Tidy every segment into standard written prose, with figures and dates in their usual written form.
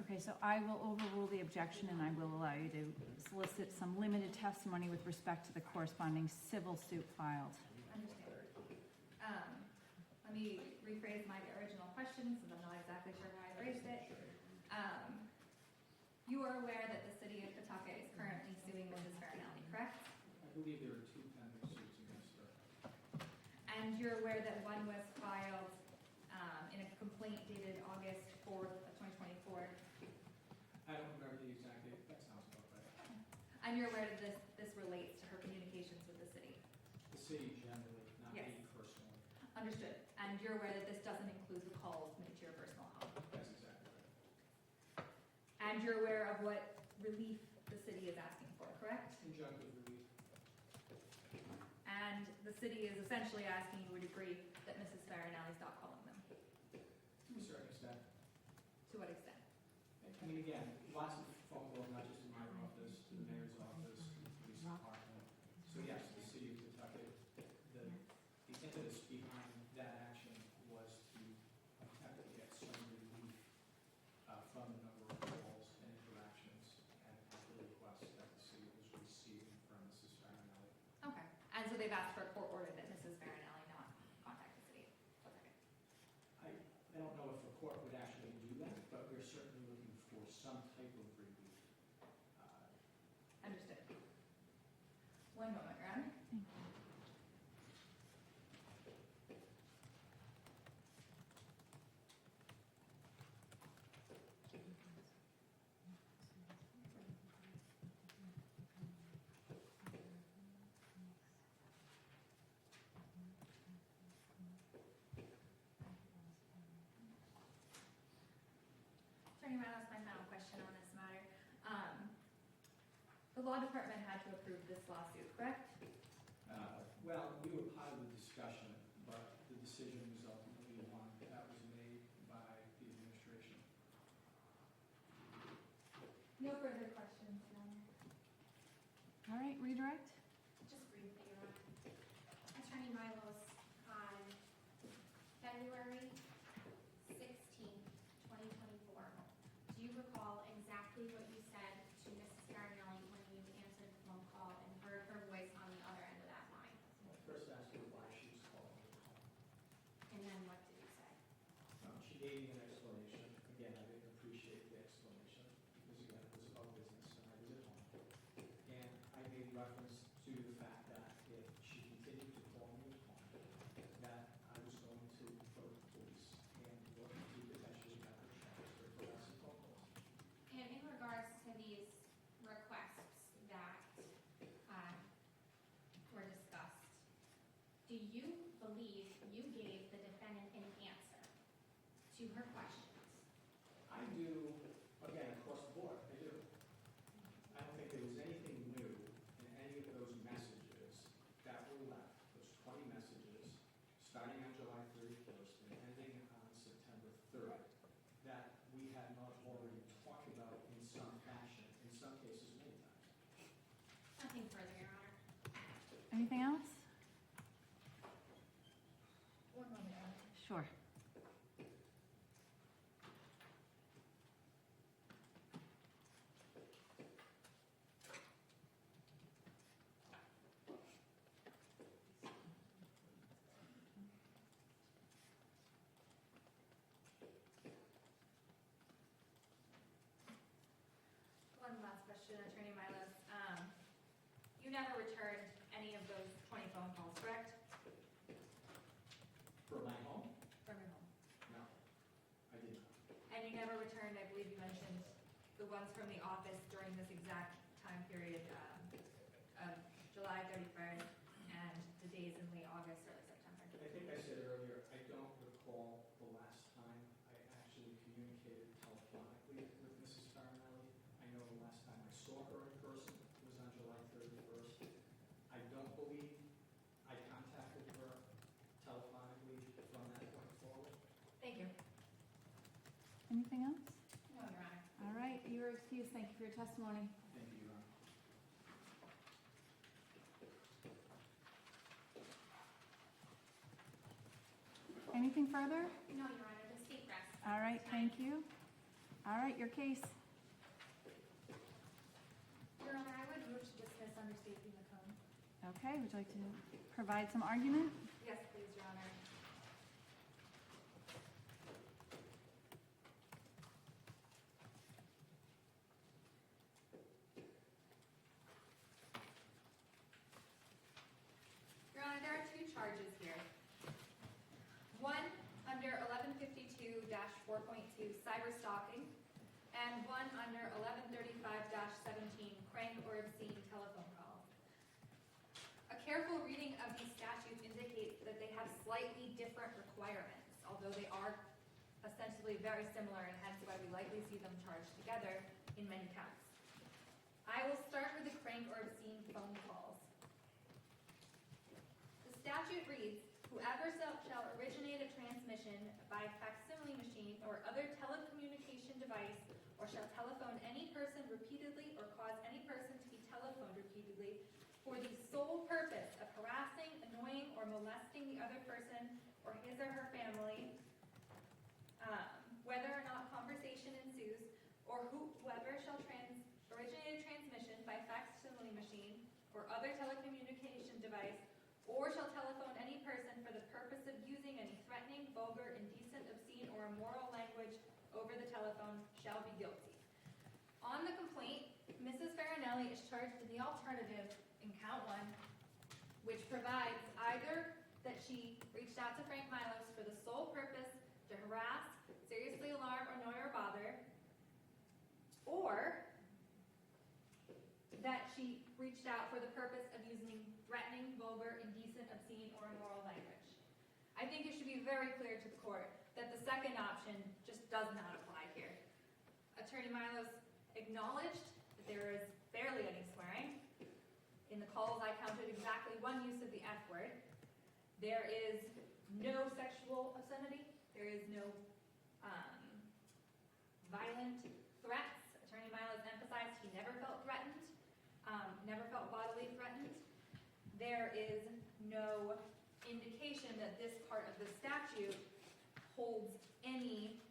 Okay, so I will overrule the objection and I will allow you to solicit some limited testimony with respect to the corresponding civil suit filed. Understand. Let me rephrase my original question, since I'm not exactly sure how I phrased it. You are aware that the city of Pawtucket is currently suing Mrs. Farinelli, correct? I believe there are 2 pending suits against her. And you're aware that one was filed in a complaint dated August 4th of 2024? I don't remember the exact date, that sounds about right. And you're aware that this relates to her communications with the city? The city generally, not Yes. me personally. Understood. And you're aware that this doesn't include the calls made to your personal home? That's exactly right. And you're aware of what relief the city is asking for, correct? Injunctive relief, And the city is essentially asking you would agree that Mrs. Farinelli stop calling them. to a certain extent. To what extent? I mean, again, lots of phone calls, not just in my office, to the mayor's office, to the police department. So yes, the city of Pawtucket, the impetus behind that action was to attempt to get some relief from the number of calls and interactions and the requests that the city was receiving from Mrs. Farinelli. Okay. And so they've asked for a court order that Mrs. Farinelli not contact the city. Okay. I don't know if the court would actually do that, but we're certainly looking for some type of relief. Understood. One moment, Your Honor. Attorney Miles, my final question on this matter. The law department had to approve this lawsuit, correct? Well, we were part of the discussion, but the decision was ultimately one that was made by the administration. No further questions, Your Honor. All right, redirect? Just briefly, Your Honor. Attorney Milos, on February 16th, 2024, do you recall exactly what you said to Mrs. Farinelli when you answered the phone call and heard her voice on the other end of that line? I first asked her why she was calling me. And then what did you say? She gave me an explanation. Again, I didn't appreciate the explanation because, again, it was about business and I was at home. And I made reference to the fact that if she continued to call me upon that I was going to go to the police and look to potentially have her transferred for less phone calls. And in regards to these requests that were discussed, do you believe you gave the defendant an answer to her questions? I do, again, across the board, I do. I don't think there was anything new in any of those messages that were left, those 20 messages, starting on July 31st and ending on September 3rd, that we had not already talked about in some fashion, in some cases many times. Nothing further, Your Honor. Anything else? One moment, Your Honor. Sure. One last question, Attorney Milos. You never returned any of those 20 phone calls, correct? For my home? From your home. No, I did not. And you never returned, I believe you mentioned, the ones from the office during this exact time period of July 31st and the days in late August, early September. I think I said earlier, I don't recall the last time I actually communicated telephonically with Mrs. Farinelli. I know the last time I saw her in person was on July 31st. I don't believe I contacted her telephonically from that point forward. Thank you. Anything else? No, Your Honor. All right, you are excused. Thank you for your testimony. Thank you, Your Honor. Anything further? No, Your Honor, the state rests. All right, thank you. All right, your case. Your Honor, I would move to dismiss under Safety Macomb. Okay, would you like to provide some argument? Yes, please, Your Honor. Your Honor, there are two charges here. One under 1152-4.2 cyber stalking, and one under 1135-17 crank or obscene telephone calls. A careful reading of these statutes indicates that they have slightly different requirements, although they are essentially very similar, and hence why we likely see them charged together in many counts. I will start with the crank or obscene phone calls. The statute reads, "Whoever shall originate a transmission by facsimile machine or other telecommunication device, or shall telephone any person repeatedly or cause any person to be telephoned repeatedly for the sole purpose of harassing, annoying, or molesting the other person or his or her family, whether or not conversation ensues, or whoever shall originate a transmission by facsimile machine or other telecommunication device, or shall telephone any person for the purpose of using any threatening, vulgar, indecent, obscene, or immoral language over the telephone shall be guilty." On the complaint, Mrs. Farinelli is charged in the alternative in count 1, which provides either that she reached out to Frank Milos for the sole purpose to harass, seriously alarm, annoy, or bother, or that she reached out for the purpose of using threatening, vulgar, indecent, obscene, or immoral language. I think it should be very clear to the court that the second option just does not apply here. Attorney Milos acknowledged that there is barely any swearing. In the calls, I counted exactly one use of the F word. There is no sexual obscenity. There is no violent threats. Attorney Milos emphasized he never felt threatened, never felt bodily threatened. There is no indication that this part of the statute holds any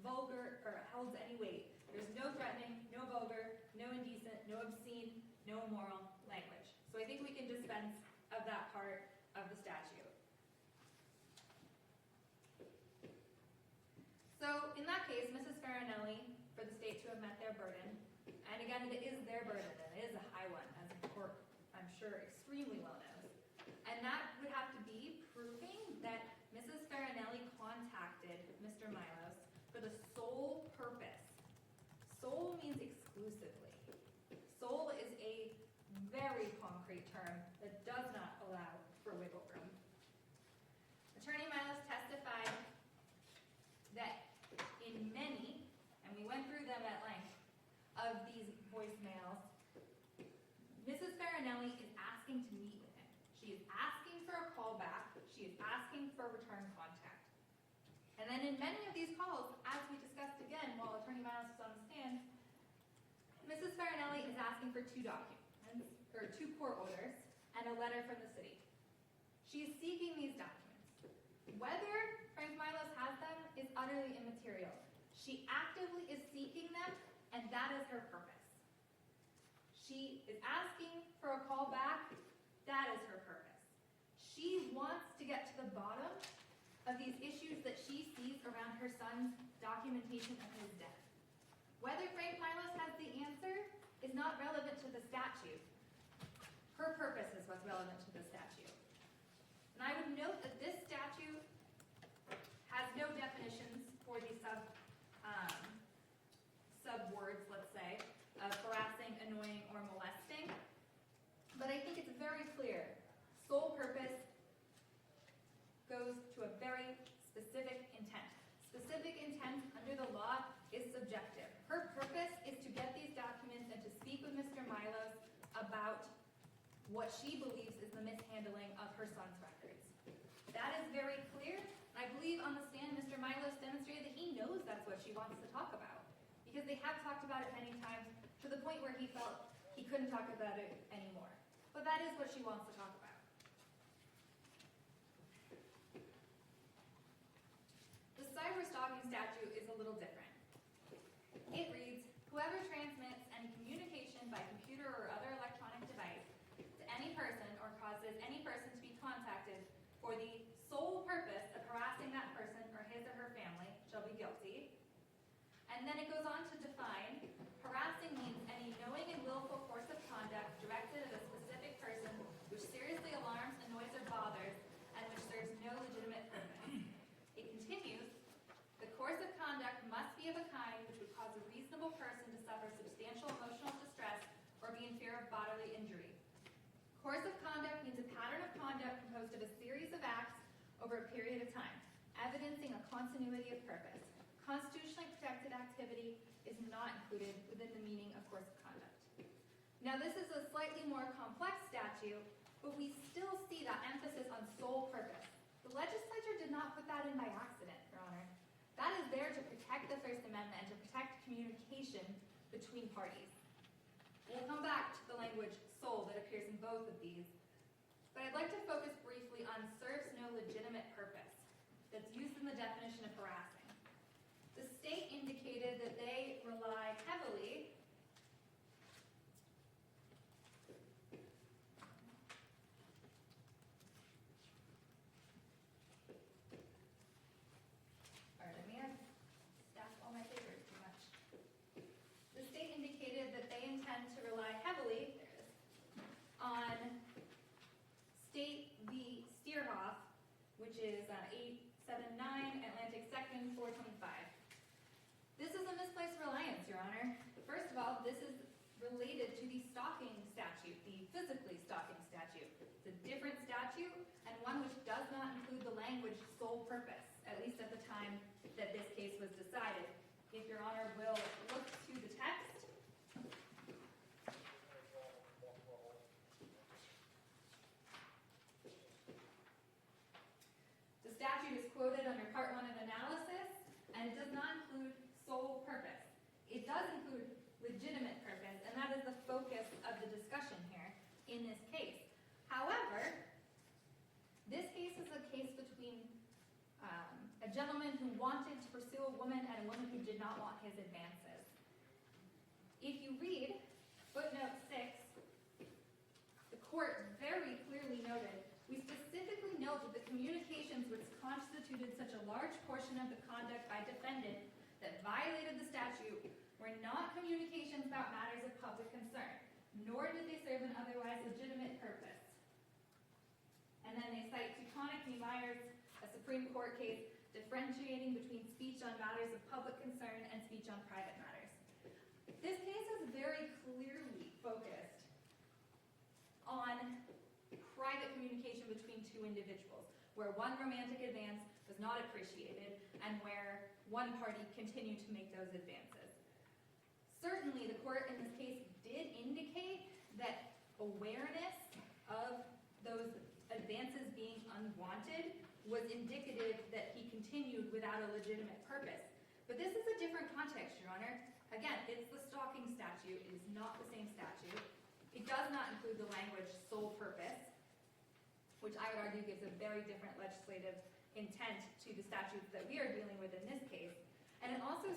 vulgar or holds any weight. There's no threatening, no vulgar, no indecent, no obscene, no immoral language. So I think we can dispense of that part of the statute. So in that case, Mrs. Farinelli, for the state to have met their burden, and again, it is their burden, and it is a high one, as the court, I'm sure, extremely well knows. And that would have to be proving that Mrs. Farinelli contacted Mr. Milos for the sole purpose. Sole means exclusively. Sole is a very concrete term that does not allow for wiggle room. Attorney Milos testified that in many, and we went through them at length, of these voicemails, Mrs. Farinelli is asking to meet with him. She is asking for a call back. She is asking for return contact. And then in many of these calls, as we discussed again while Attorney Milos was on the stand, Mrs. Farinelli is asking for 2 documents, or 2 court orders, and a letter from the city. She is seeking these documents. Whether Frank Milos has them is utterly immaterial. She actively is seeking them, and that is her purpose. She is asking for a call back. That is her purpose. She wants to get to the bottom of these issues that she sees around her son's documentation of his death. Whether Frank Milos has the answer is not relevant to the statute. Her purpose is what's relevant to the statute. And I would note that this statute has no definitions for the sub-words, let's say, of harassing, annoying, or molesting. But I think it's very clear. Sole purpose goes to a very specific intent. Specific intent under the law is subjective. Her purpose is to get these documents and to speak with Mr. Milos about what she believes is the mishandling of her son's records. That is very clear. I believe on the stand, Mr. Milos demonstrated that he knows that's what she wants to talk about, because they have talked about it many times to the point where he felt he couldn't talk about it anymore. But that is what she wants to talk about. The cyber stalking statute is a little different. person to suffer substantial emotional distress or be in fear of bodily injury. Course of conduct means a pattern of conduct composed of a series of acts over a period of time, evidencing a continuity of purpose. Constitutionally protected activity is not included within the meaning of course of conduct. Now, this is a slightly more complex statute, but we still see that emphasis on sole purpose. The legislature did not put that in by accident, Your Honor. That is there to protect the First Amendment and to protect communication between parties. We'll come back to the language sole that appears in both of these, but I'd like to focus briefly on serves no legitimate purpose that's used in the definition of harassing. The state indicated that they rely heavily pardon me, I've stacked all my papers too much. The state indicated that they intend to rely heavily, there it is, on State v. Steerhoff, which is 879 Atlantic 2nd 425. This is a misplaced reliance, Your Honor. First of all, this is related to the stalking statute, the physically stalking statute. It's a different statute and one which does not include the language sole purpose, at least at the time that this case was decided. If Your Honor will look to the text. The statute is quoted under Part 1 of analysis, and it does not include sole purpose. It does include legitimate purpose, and that is the focus of the discussion here in this case. However, this case is a case between a gentleman who wanted to pursue a woman and a woman who did not want his advances. If you read footnote 6, the court very clearly noted, we specifically note that the communications which constituted such a large portion of the conduct by defendant that violated the statute were not communications about matters of public concern, nor did they serve an otherwise legitimate purpose. And then they cite Teuconic v. Myers, a Supreme Court case differentiating between speech on matters of public concern and speech on private matters. This case is very clearly focused on private communication between two individuals, where one romantic advance was not appreciated and where one party continued to make those advances. Certainly, the court in this case did indicate that awareness of those advances being unwanted was indicative that he continued without a legitimate purpose. But this is a different context, Your Honor. Again, it's the stalking statute. It is not the same statute. It does not include the language sole purpose, which I would argue gives a very different legislative intent to the statutes that we are dealing with in this case. And it also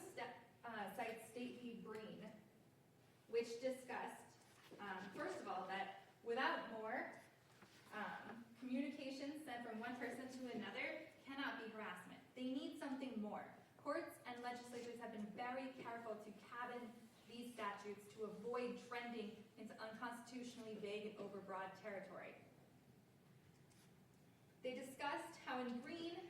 cites State v. Breen, which discussed, first of all, that without more, communications sent from one person to another cannot be harassment. They need something more. Courts and legislatures have been very careful to cabin these statutes to avoid trending into unconstitutionally vague and overbroad territory. They discussed how in Breen,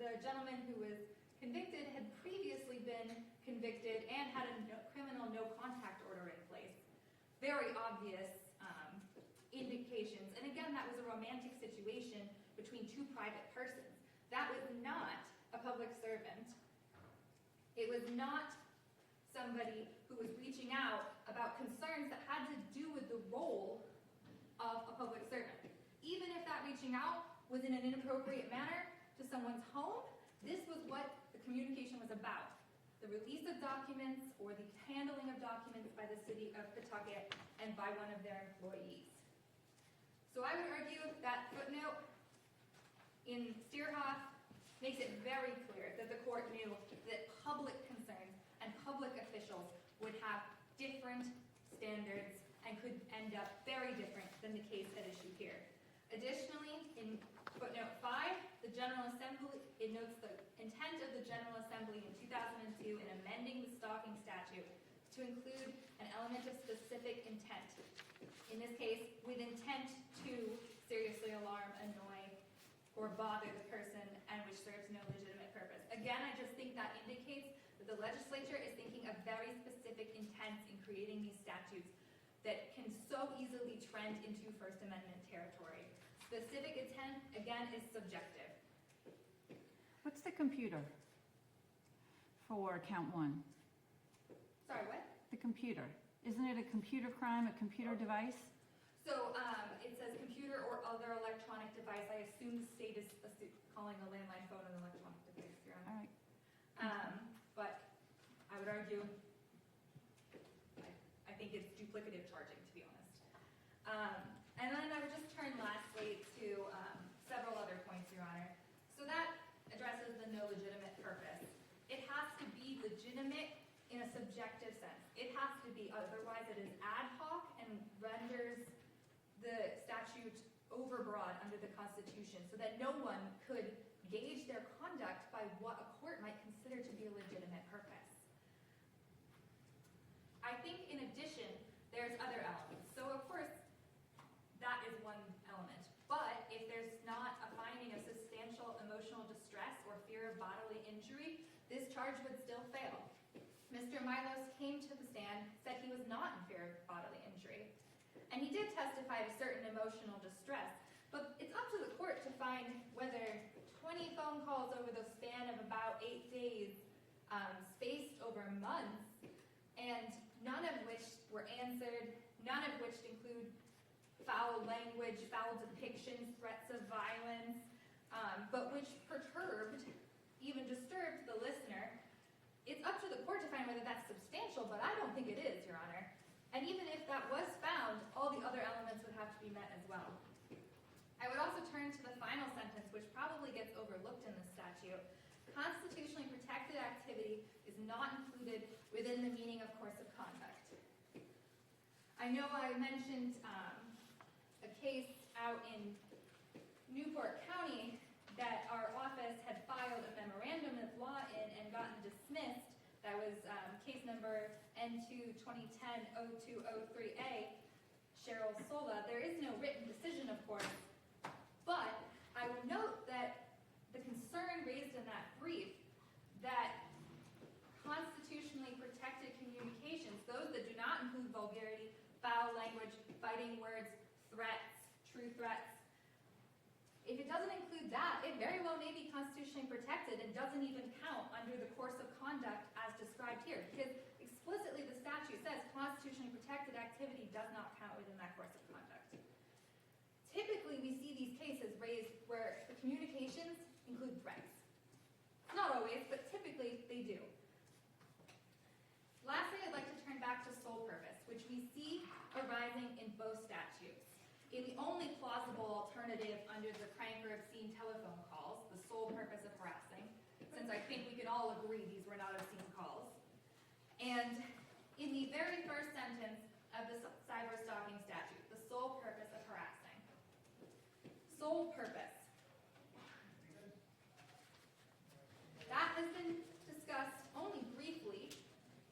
the gentleman who was convicted had previously been convicted and had a criminal no-contact order in place. Very obvious indications. And again, that was a romantic situation between two private persons. That was not a public servant. It was not somebody who was reaching out about concerns that had to do with the role of a public servant. Even if that reaching out was in an inappropriate manner to someone's home, this was what the communication was about. The release of documents or the handling of documents by the city of Pawtucket and by one of their employees. So I would argue that footnote in Steerhoff makes it very clear that the court knew that public concerns and public officials would have different standards and could end up very different than the case at issue here. Additionally, in footnote 5, the General Assembly, it notes the intent of the General Assembly in 2002 in amending the stalking statute to include an element of specific intent. In this case, with intent to seriously alarm, annoy, or bother the person and which serves no legitimate purpose. Again, I just think that indicates that the legislature is thinking making a very specific intent in creating these statutes that can so easily trend into First Amendment territory. Specific intent, again, is subjective. What's the computer for count one? Sorry, what? The computer. Isn't it a computer crime, a computer device? So it says computer or other electronic device. I assume the state is calling a landline phone an electronic device, Your All Honor. right. But I would argue, I think it's duplicative charging, to be honest. And then I would just turn lastly to several other points, Your Honor. So that addresses the no legitimate purpose. It has to be legitimate in a subjective sense. It has to be, otherwise it is ad hoc and renders the statute overbroad under the Constitution so that no one could gauge their conduct by what a court might consider to be a legitimate purpose. I think in addition, there's other elements. So of course, that is one element. But if there's not a finding of substantial emotional distress or fear of bodily injury, this charge would still fail. Mr. Milos came to the stand, said he was not in fear of bodily injury. And he did testify to certain emotional distress. But it's up to the court to find whether 20 phone calls over the span of about 8 days, spaced over months, and none of which were answered, none of which include foul language, foul depictions, threats of violence, but which perturbed, even disturbed the listener. It's up to the court to find whether that's substantial, but I don't think it is, Your Honor. And even if that was found, all the other elements would have to be met as well. I would also turn to the final sentence, which probably gets overlooked in this statute. Constitutionally protected activity is not included within the meaning of course of conduct. I know I mentioned a case out in Newport County that our office had filed a memorandum of law in and gotten dismissed. That was case number N2-2010-0203A, Cheryl Sola. There is no written decision, of course, but I would note that the concern raised in that brief that constitutionally protected communications, those that do not include vulgarity, foul language, fighting words, threats, true threats, if it doesn't include that, it very well may be constitutionally protected and doesn't even count under the course of conduct as described here. Because explicitly the statute says constitutionally protected activity does not count within that course of conduct. Typically we see these cases raised where the communications include threats. Not always, but typically they do. Lastly, I'd like to turn back to sole purpose, which we see arising in both statutes. In the only plausible alternative under the prank or obscene telephone calls, the sole purpose of harassing, since I think we can all agree these were not obscene calls. And in the very first sentence of the cyberstalking statute, the sole purpose of harassing. Sole purpose. That has been discussed only briefly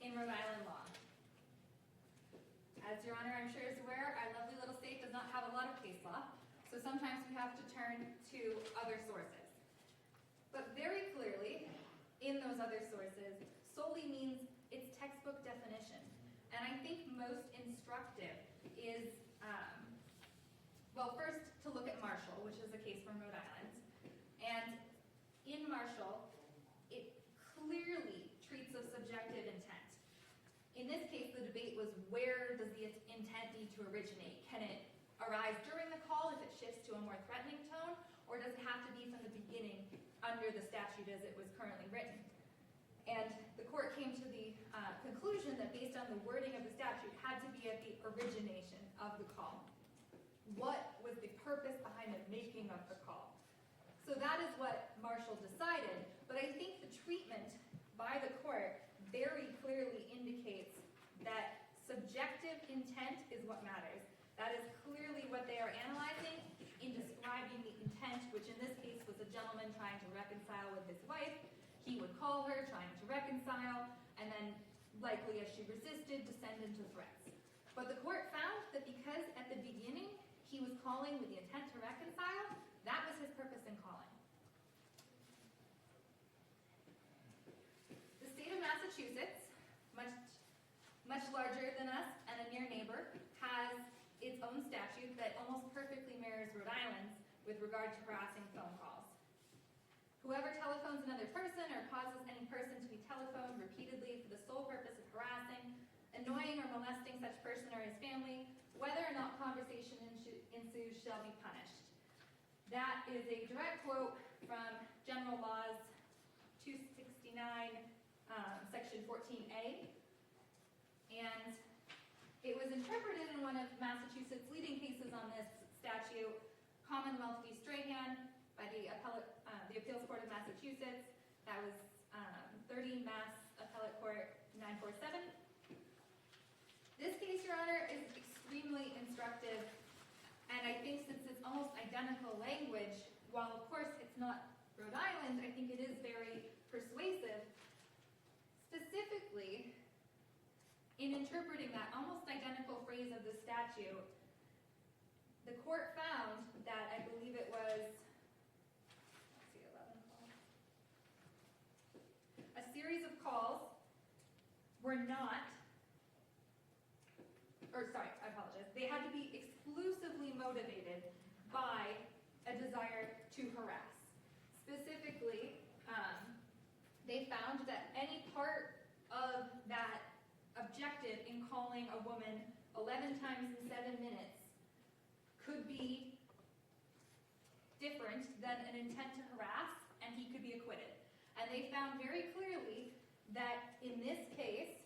in Rhode Island law. As Your Honor, I'm sure is aware, our lovely little state does not have a lot of case law, so sometimes we have to turn to other sources. But very clearly, in those other sources, solely means its textbook definition. And I think most instructive is, well, first to look at Marshall, which is a case from Rhode Island. And in Marshall, it clearly treats of subjective intent. In this case, the debate was where does the intent need to originate? Can it arise during the call if it shifts to a more threatening tone, or does it have to be from the beginning under the statute as it was currently written? And the court came to the conclusion that based on the wording of the statute, had to be at the origination of the call. What was the purpose behind the making of the call? So that is what Marshall decided, but I think the treatment by the court very clearly indicates that subjective intent is what matters. That is clearly what they are analyzing in describing the intent, which in this case was a gentleman trying to reconcile with his wife. He would call her, trying to reconcile, and then likely as she resisted, descend into threats. But the court found that because at the beginning he was calling with the intent to reconcile, that was his purpose in calling. The state of Massachusetts, much with regard to harassing phone calls. Whoever telephones another person or causes any person to be telephoned repeatedly for the sole purpose of harassing, annoying, or molesting such person or his family, whether or not conversation ensues, shall be punished. That is a direct quote from General Laws 269, Section 14A. And it was interpreted in one of Massachusetts' leading cases on this statute, Commonwealth v. Strahan, by the Appeals Court of Massachusetts. That was 30 Mass Appellate Court 947. This case, Your Honor, is extremely instructive, and I think since it's almost identical language, while of course it's not Rhode Island, I think it is very persuasive. Specifically, in interpreting that almost identical phrase of the statute, the court found that, I believe it was, let's see, 11 calls. A series of calls were not, or sorry, I apologize. They had to be exclusively motivated by a desire to harass. Specifically, they found that any part of that objective in calling a woman 11 times in 7 minutes could be different than an intent to harass, and he could be acquitted. And they found very clearly that in this case,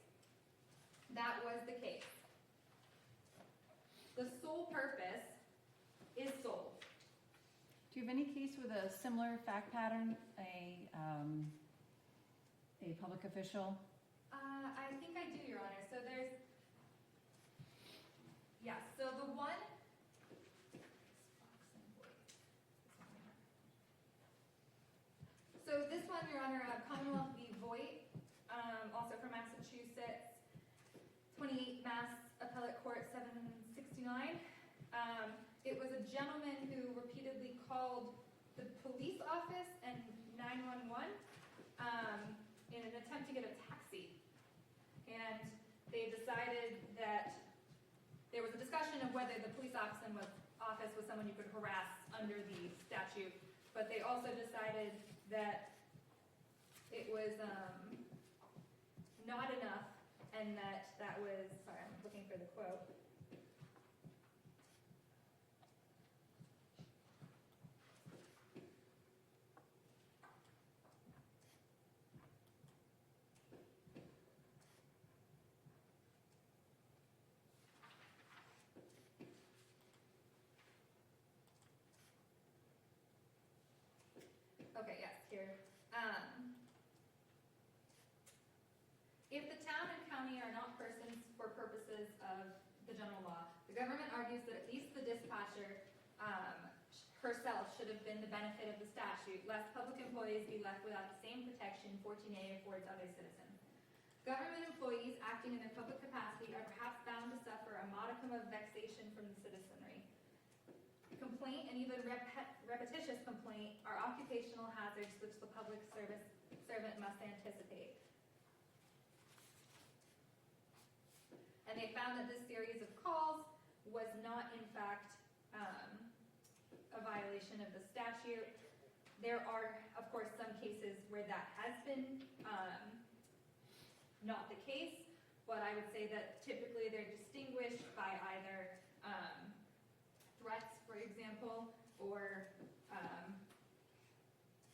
that was the case. The sole purpose is sole. Do you have any case with a similar fact pattern, a public official? I think I do, Your Honor. So there's, yes, so the one, so this one, Your Honor, Commonwealth v. Voight, also from Massachusetts, 28 Mass Appellate Court 769. It was a gentleman who repeatedly called the police office and 911 in an attempt to get a taxi. And they decided that there was a discussion of whether the police office was someone you could harass under the statute, but they also decided that it was not enough, and that was, sorry, I'm looking for the quote. Okay, yes, here. If the town and county are not persons for purposes of the general law, the government argues that at least the dispatcher herself should have been the benefit of the statute, lest public employees be left without the same protection 14A affords other citizens. Government employees acting in their public capacity are perhaps bound to suffer a modicum of vexation from the citizenry. Complaint and even repetitious complaint are occupational hazards which the public servant must anticipate. And they found that this series of calls was not, in fact, a violation of the statute. There are, of course, some cases where that has been not the case, but I would say that typically they're distinguished by either threats, for example, or,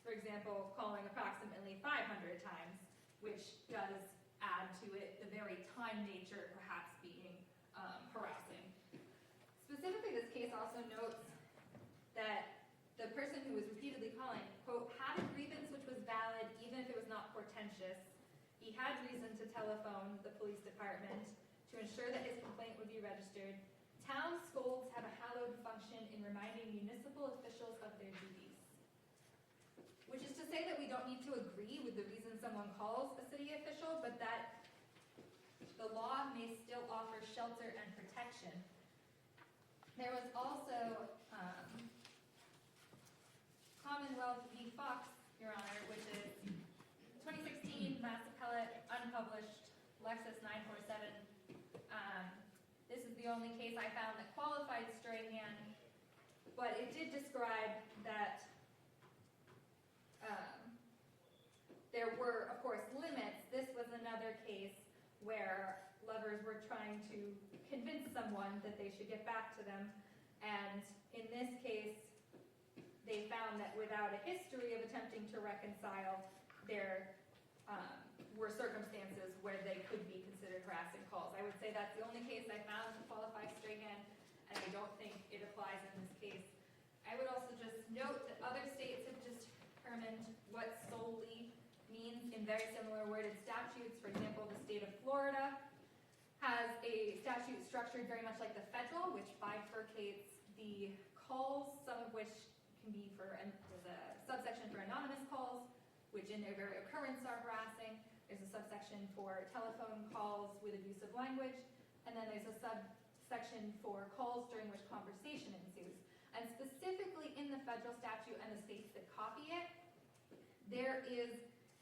for example, calling approximately 500 times, which does add to it the very time nature perhaps being harassing. Specifically, this case also notes that the person who was repeatedly calling, quote, had a grievance which was valid even if it was not portentous. He had reason to telephone the police department to ensure that his complaint would be registered. Town scolds have a hallowed function in reminding municipal officials of their duties. Which is to say that we don't need to agree with the reason someone calls a city official, but that the law may still offer shelter and protection. There was also Commonwealth v. Fox, Your Honor, which is 2016 Mass Appellate, unpublished, Lexus 947. This is the only case I found that qualified Strahan, but it did describe that there were, of course, limits. This was another case where lovers were trying to convince someone that they should get back to them, and in this case, they found that without a history of attempting to reconcile, there were circumstances where they could be considered harassing calls. I would say that's the only case I found to qualify Strahan, and I don't think it applies in this case. I would also just note that other states have determined what solely means in very similar worded statutes. For example, the state of Florida has a statute structured very much like the federal, which bifurcates the calls, some of which can be for, and there's a subsection for anonymous calls, which in their very occurrence are harassing. There's a subsection for telephone calls with abusive language, and then there's a subsection for calls during which conversation ensues. And specifically in the federal statute and the states that copy it, there is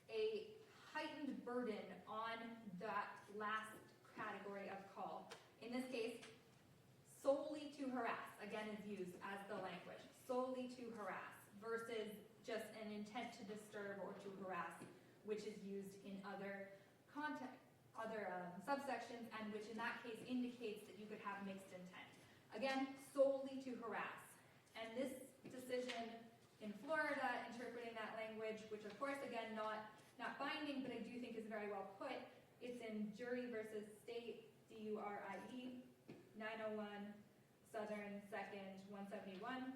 a heightened burden on that last category of call. In this case, solely to harass, again, is used as the language, solely to harass, versus just an intent to disturb or to harass, which is used in other subsections, and which in that case indicates that you could have mixed intent. Again, solely to harass. And this decision in Florida, interpreting that language, which of course, again, not binding, but I do think is very well put, it's in Jury versus State, DURIE, 901, Southern 2nd, 171.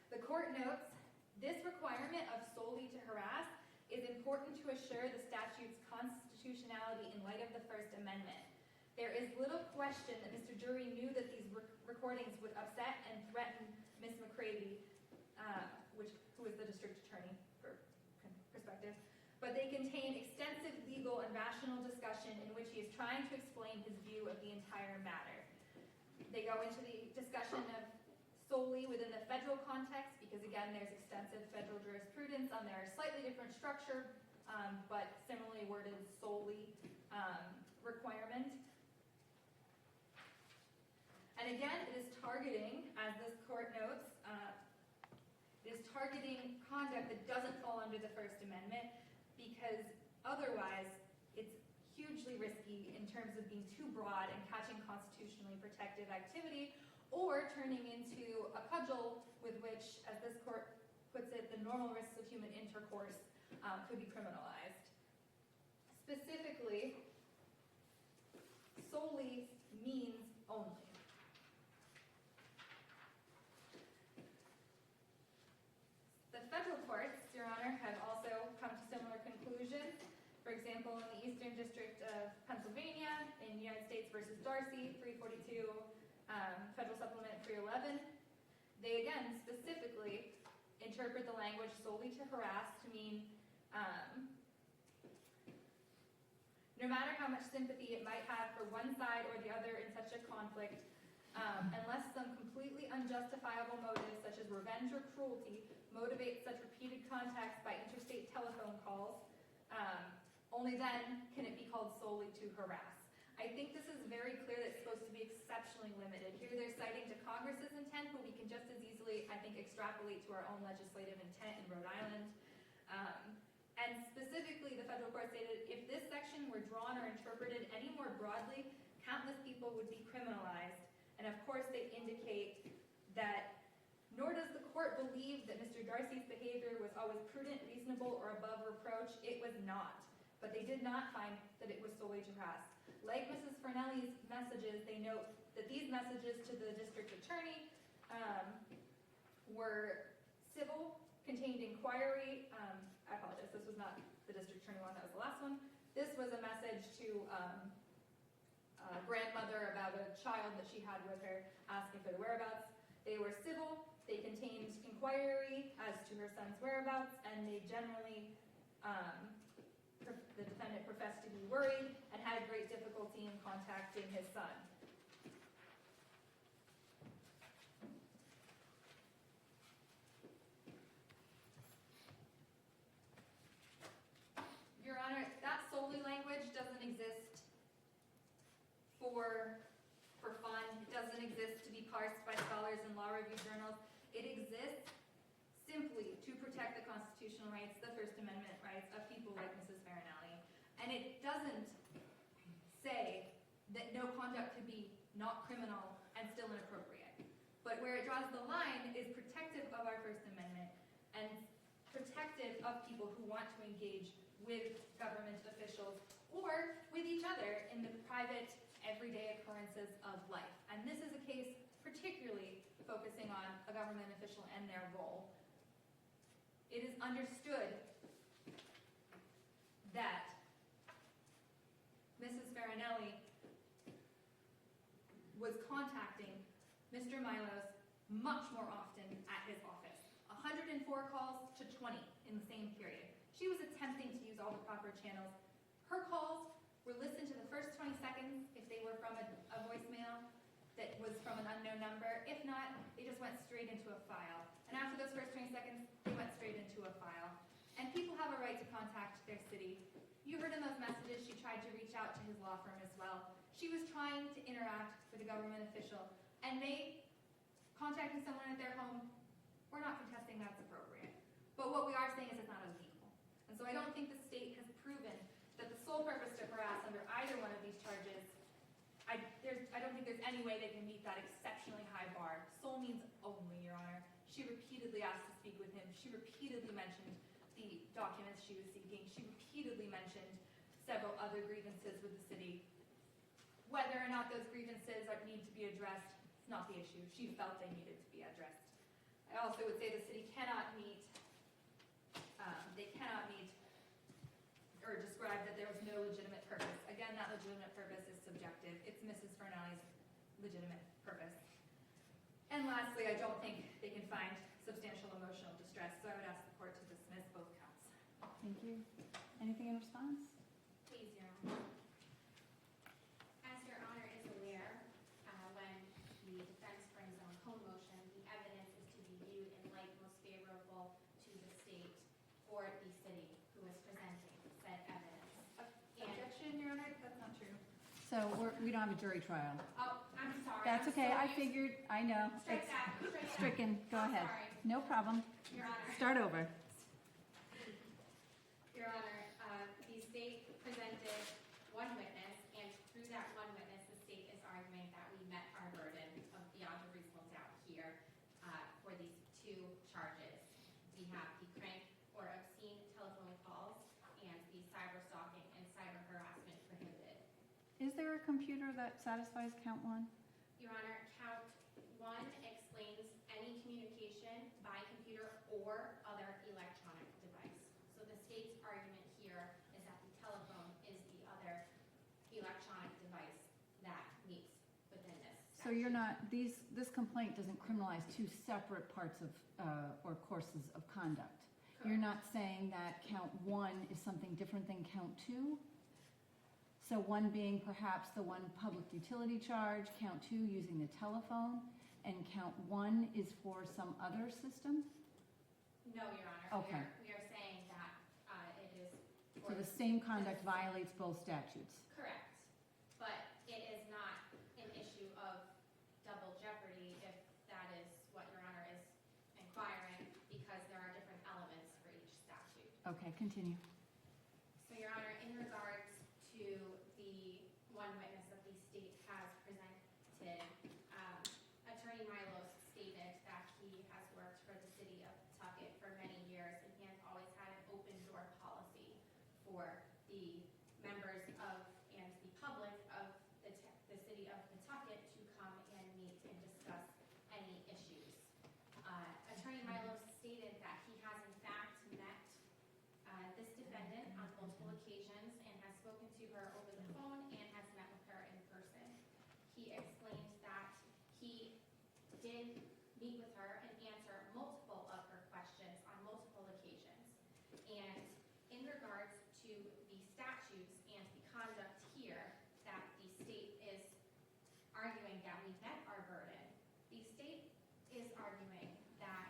The court notes, this requirement of solely to harass is important to assure the statute's constitutionality in light of the First Amendment. There is little question that Mr. Jury knew that these recordings would upset and threaten Ms. McCravy, who is the district attorney for perspective, but they contain extensive legal and rational discussion in which he is trying to explain his view of the entire matter. They go into the discussion of solely within the federal context, because again, there's extensive federal jurisprudence on their slightly different structure, but similarly worded solely requirement. And again, it is targeting, as this court notes, it is targeting conduct that doesn't fall under the First Amendment, because otherwise it's hugely risky in terms of being too broad and catching constitutionally protected activity, or turning into a cudgel with which, as this court puts it, the normal risks of human intercourse could be criminalized. Specifically, solely means only. The federal courts, Your Honor, have also come to similar conclusions. For example, in the Eastern District of Pennsylvania, in United States versus Darcy, 342, Federal Supplement 311, they again specifically interpret the language solely to harass to mean no matter how much sympathy it might have for one side or the other in such a conflict, unless some completely unjustifiable motives such as revenge or cruelty motivate such repeated contacts by interstate telephone calls, only then can it be called solely to harass. I think this is very clear that it's supposed to be exceptionally limited. Here they're citing to Congress's intent, but we can just as easily, I think, extrapolate to our own legislative intent in Rhode Island. And specifically, the federal court stated, if this section were drawn or interpreted any more broadly, countless people would be criminalized. And of course, they indicate that nor does the court believe that Mr. Darcy's behavior was always prudent, reasonable, or above reproach. It was not. But they did not find that it was solely to harass. Like Mrs. Farnelli's messages, they note that these messages to the district attorney were civil, contained inquiry. I apologize, this was not the district attorney one, that was the last one. This was a message to a grandmother about a child that she had with her, asking for the whereabouts. They were civil, they contained inquiry as to her son's whereabouts, and they generally, the defendant professed to be worried and had great difficulty in contacting his son. Your Honor, that solely language doesn't exist for fun. It doesn't exist to be parsed by scholars and constitutional rights, the First Amendment rights of people like Mrs. Farinelli. And it doesn't say that no conduct could be not criminal and still inappropriate. But where it draws the line is protective of our First Amendment and protective of people who want to engage with government officials or with each other in the private, everyday occurrences of life. And this is a case particularly focusing on a government official and their role. It is understood that Mrs. Farinelli was contacting Mr. Milos much more often at his office. 104 calls to 20 in the same period. She was attempting to use all the proper channels. Her calls were listened to the first 20 seconds if they were from a voicemail that was from an unknown number. If not, they just went straight into a file. And after those first 20 seconds, they went straight into a file. And people have a right to contact their city. You heard in those messages she tried to reach out to his law firm as well. She was trying to interact with a government official. And they, contacting someone at their home, we're not contesting that's appropriate. But what we are saying is it's not illegal. And so I don't think the state has proven that the sole purpose to harass under either one of these charges, I don't think there's any way they can meet that exceptionally high bar. Sole means only, Your Honor. She repeatedly asked to speak with him. She repeatedly mentioned the documents she was seeking. She repeatedly mentioned several other grievances with the city. Whether or not those grievances need to be addressed, it's not the issue. She felt they needed to be addressed. I also would say the city cannot meet, or describe that there was no legitimate purpose. Again, that legitimate purpose is subjective. It's Mrs. Farinelli's legitimate purpose. And lastly, I don't think they can find substantial emotional distress, so I would ask the court to dismiss both counts. Thank you. Anything in response? Please, Your Honor. As Your Honor is aware, when the defense brings on home motion, the evidence is to be viewed in light most favorable to the state or the city who is presenting said evidence. Objection, Your Honor, that's not true. So we don't have a jury trial. Oh, I'm sorry. That's I'm okay, so I used- figured, I know. Strike It's that, strike that. stricken, go I'm ahead. sorry, No problem. Your Honor. Start over. Your Honor, the state presented one witness, and through that one witness, the state is arguing that we met our burden of beyond a reasonable doubt here for these two charges. We have the crank or obscene telephone calls and the cyber stalking and cyber harassment prohibited. Is there a computer that satisfies count one? Your Honor, count one explains any communication by computer or other electronic device. So the state's argument here is that the telephone is the other electronic device that meets within this. So you're not, this complaint doesn't criminalize two separate parts of, or courses of conduct. You're not saying that count one is something different than count two? So one being perhaps the one public utility charge, count two using the telephone, and count one is for some other system? No, Your Honor. Okay. We are saying that it is So for the same conduct violates both statutes? correct, but it is not an issue of double jeopardy if that is what Your Honor is inquiring, because there are different elements for each statute. Okay, continue. So, Your Honor, in regards to the one witness that the state has presented, Attorney Milos stated that he has worked for the city of Pawtucket for many years, and he has always had an open door policy for the members of and the public of the city of Pawtucket to come and meet and discuss any issues. Attorney Milos stated that he has in fact met this defendant on multiple occasions and has spoken to her over the phone and has met with her in person. He explained that he did meet with her and answer multiple of her questions on multiple occasions. And in regards to the statutes and the conduct here that the state is arguing that we met our burden, the state is arguing that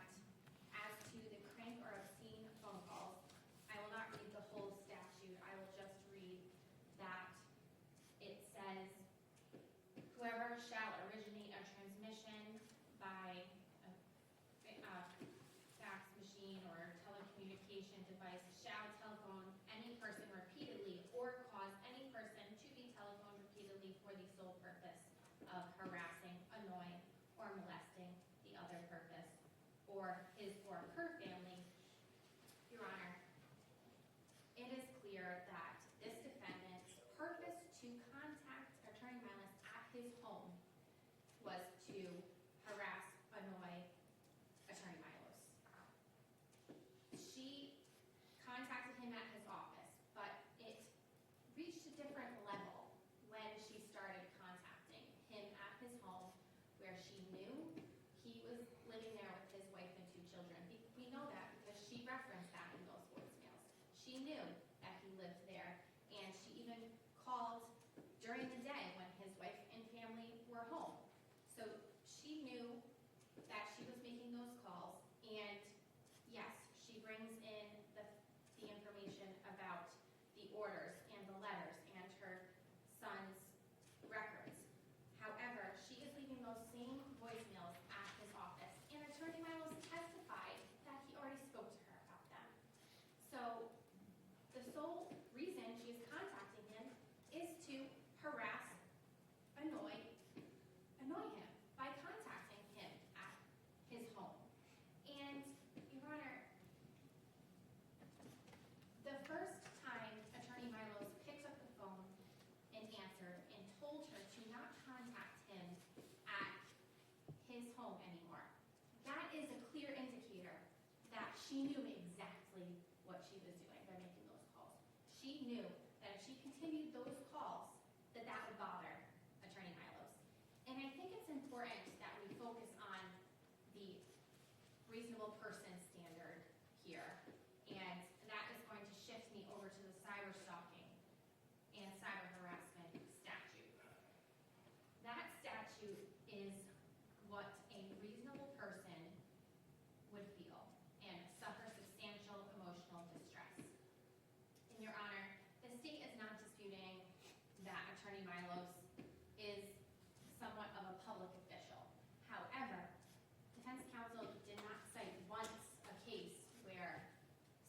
as to the crank or obscene phone calls, I will not read the whole statute, I will just read that it says, whoever shall originate a transmission by communication device shall telephone any person repeatedly or cause any person to be telephoned repeatedly for the sole purpose of harassing, annoying, or molesting the other purpose or his or her family. Your Honor, it is clear that this defendant's purpose to contact Attorney Milas at his home was to harass, annoy Attorney Milos. She contacted him at his office, but it reached a different level when she started contacting him at his home, where she knew he was living there with his wife and 2 children. We know that because she referenced that in those voicemails. She knew that he lived there, and she even called during the day when his wife and family were home. So she knew that she was making those calls, and yes, she brings in the information about the orders and the letters and her son's records. However, she is leaving those same voicemails at his office, and Attorney Milos testified that he already spoke to her about them. So the sole reason she is contacting him is to harass, annoy him by contacting him at his home. And, Your Honor, the first time Attorney Milos picked up the phone and answered and told her to not contact him at his home anymore, that is a clear indicator that she knew exactly what she was doing by making those calls. She knew that if she continued those calls, that would bother Attorney Milos. And I think it's important that we focus on the reasonable person standard here, and that is going to shift me over to the cyber stalking and cyber harassment statute. That statute is what a reasonable person would feel and suffer substantial emotional distress. And Your Honor, the state is not disputing that Attorney Milos is somewhat of a public official. However, defense counsel did not cite once a case where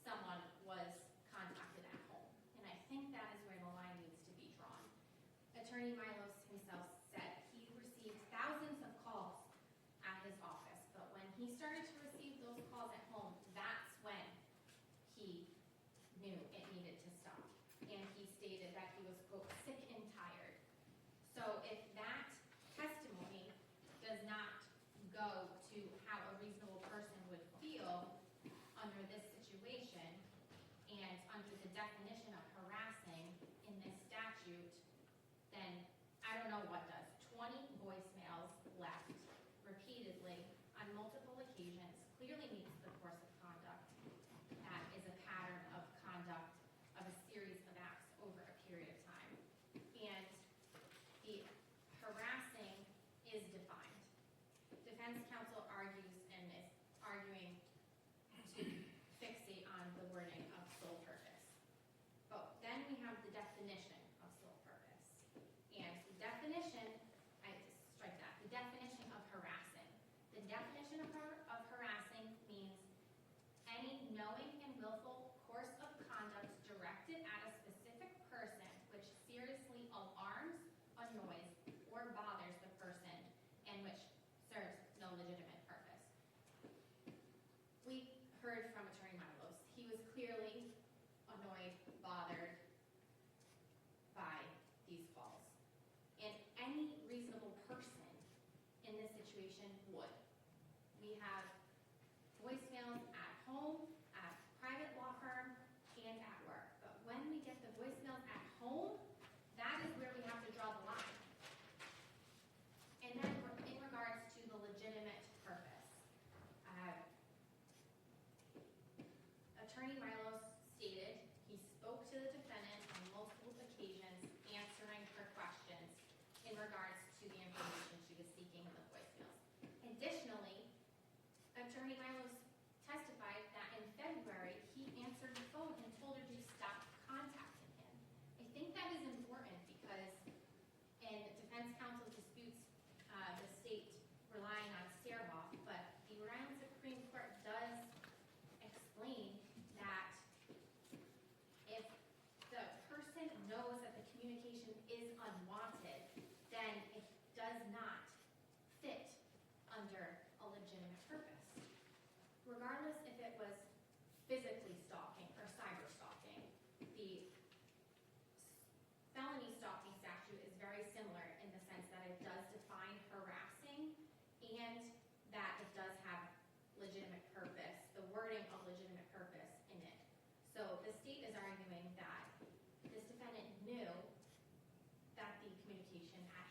someone was contacted at home. And I think that is where the line needs to be drawn. Attorney Milos himself said he received thousands of calls at his office, but when he started to receive those calls at home, that's when he knew it needed to stop. And he stated that he was, quote, sick and tired. So if that testimony does not go to how a reasonable person would feel under this situation and under the definition of harassing in this statute, then I don't know what does. 20 voicemails left repeatedly on multiple occasions clearly meets the course of conduct. That is a pattern of conduct of a series of acts over a period of time. And the harassing is defined. Defense counsel argues and is arguing to fixate on the wording of sole purpose. But then we have the definition of sole purpose. And the definition, I just strike that, the definition of harassing. The definition of harassing means any knowing and willful course of conduct directed at a specific person which seriously alarms, annoys, or bothers the person and which serves no legitimate purpose. We heard from Attorney Milos. He was clearly annoyed, bothered by these calls. And any reasonable person in this situation would. We have voicemails at home, at private law firm, and at work. But when we get the voicemails at home, that is where we have to draw the line. And then in regards to the legitimate purpose, Attorney Milos stated he spoke to the defendant on multiple occasions answering her questions in regards to the information she was seeking in the voicemails. Additionally,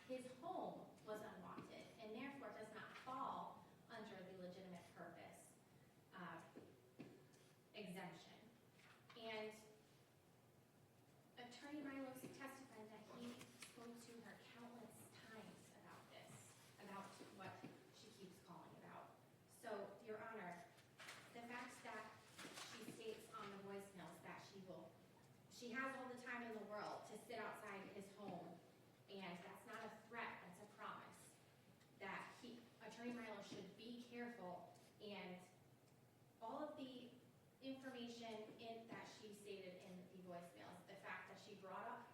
his home was unwanted and therefore does not fall under the legitimate purpose exemption. And Attorney Milos testified that he spoke to her countless times about this, about what she keeps calling about. So, Your Honor, the fact that she states on the voicemails that she has all the time in the world to sit outside his home, and that's not a threat, that's a promise, that Attorney Milos should be careful, and all of the information that she stated in the voicemails, the fact that she brought up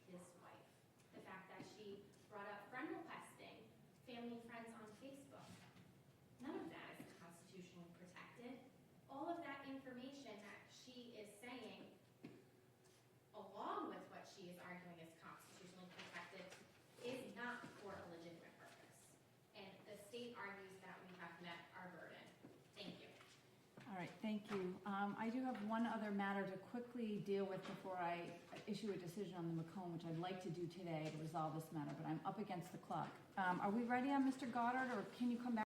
his wife, the fact that she brought up friend requesting family and friends on Facebook, none of that is constitutionally protected. All of that information that she is saying, along with what she is arguing is constitutionally protected, is not for a legitimate purpose. And the state argues that we have met our burden. Thank you. All right, thank you. I do have one other matter to quickly deal with before I issue a decision on the Macomb, which I'd like to do today to resolve this matter, but I'm up against the clock. Are we ready on Mr. Goddard, or can you come back?